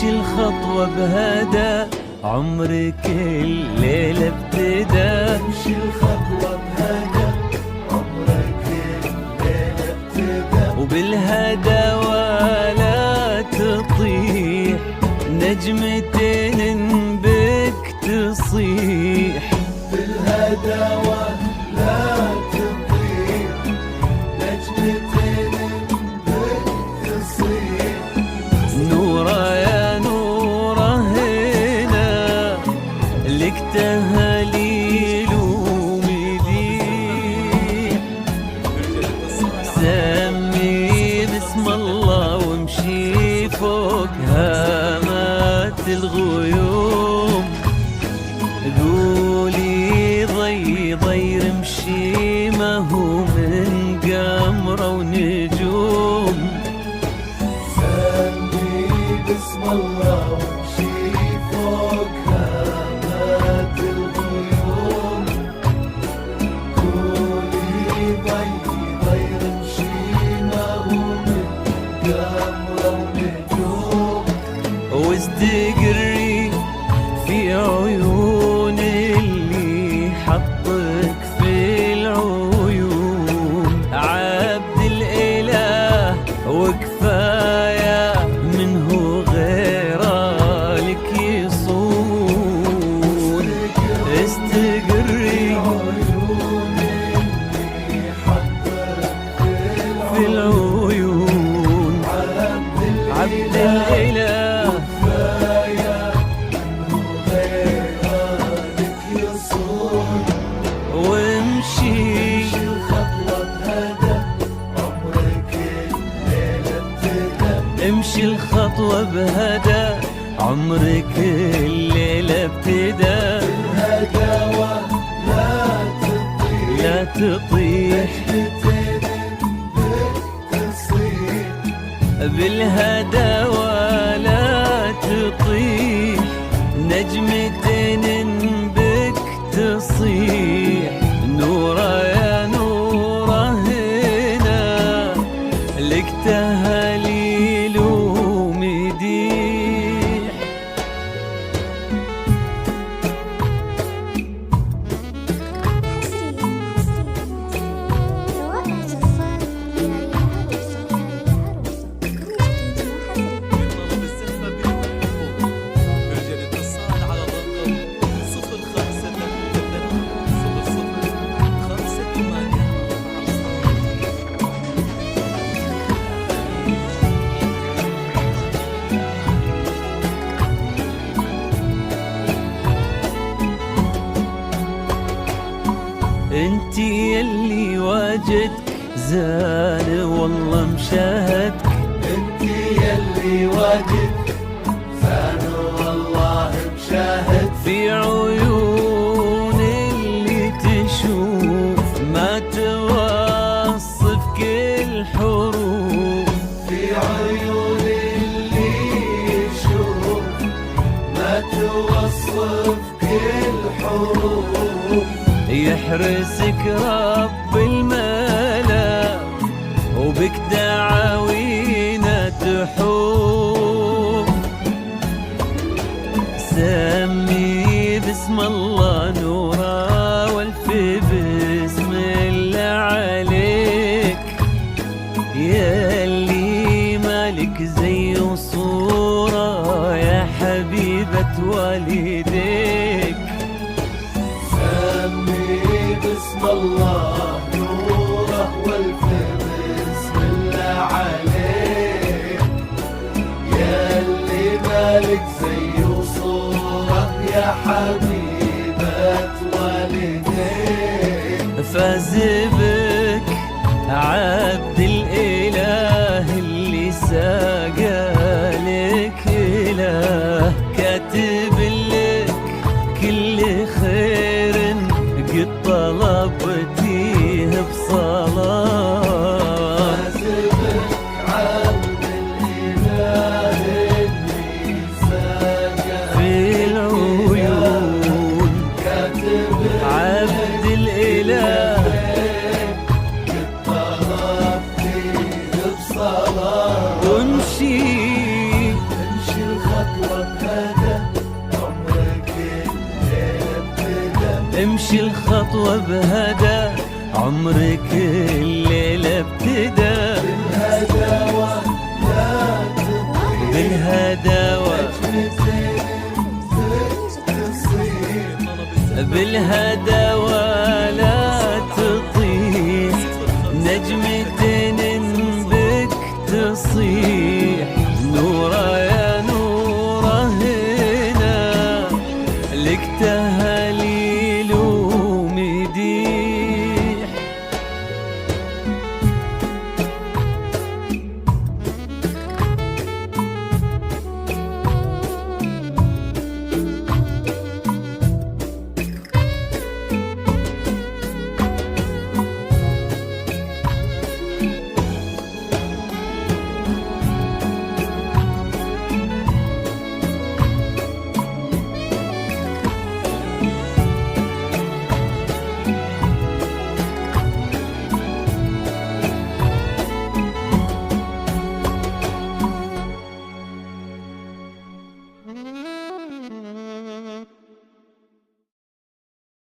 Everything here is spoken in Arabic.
امشي الخطوة بهدى، عمرك الليلة ابتدى. امشي الخطوة بهدى، عمرك الليلة ابتدى. وبالهدى ولا تطيح، نجمتين بك تصيح. بالهدى ولا تطيح، نجمتين بك تصيح. نورة يا نورة هنا، لك تهاليل ومديح. سمي باسم الله وامشي فوق هامات الغيوم. قولي ضي ضير امشي، ما هو من قمرة ونجوم. سمي باسم الله وامشي فوق هامات الغيوم. قولي ضي ضير امشي، ما هو من قمرة ونجوم. واستقري في عيون اللي حطك في العيون. عبد الإله وكفاية، منه غيره لك يصون. استقري في العيون. عبد الإله وامشي الخطوة بهدى، عمرك الليلة ابتدى. امشي الخطوة بهدى، عمرك الليلة ابتدى. بالهدى ولا تطيح، لا تطيح. نجمتين بك تصيح. بالهدى ولا تطيح، نجمتين بك تصيح. نورة يا نورة هنا، لك تهاليل ومديح. انتي يلي واجدك زان والله مشاهدك. انتي يلي واجدك زان والله مشاهد. في عيون اللي تشوف ما توصف كل حروف. في عيون اللي يشوف ما توصف كل حروف. يحرسك رب الملا، وبك دعاوينا تحوف. سمي باسم الله نورا، والف باسم الله عليك. ياللي مالك زي وصورة، يا حبيبة والديك. سمي باسم الله نوره، والف باسم الله عليك. ياللي مالك زي وصورة، يا حبيبة والديك. فاز بك عبد الإله، اللي ساقى لك إله. كاتب اللي امشي الخطوة بهدى، عمرك الليلة ابتدى. بالهداوة لا تطير، بالهداوة بالهداوة لا تطيح، نجمة بك تصيح، نورا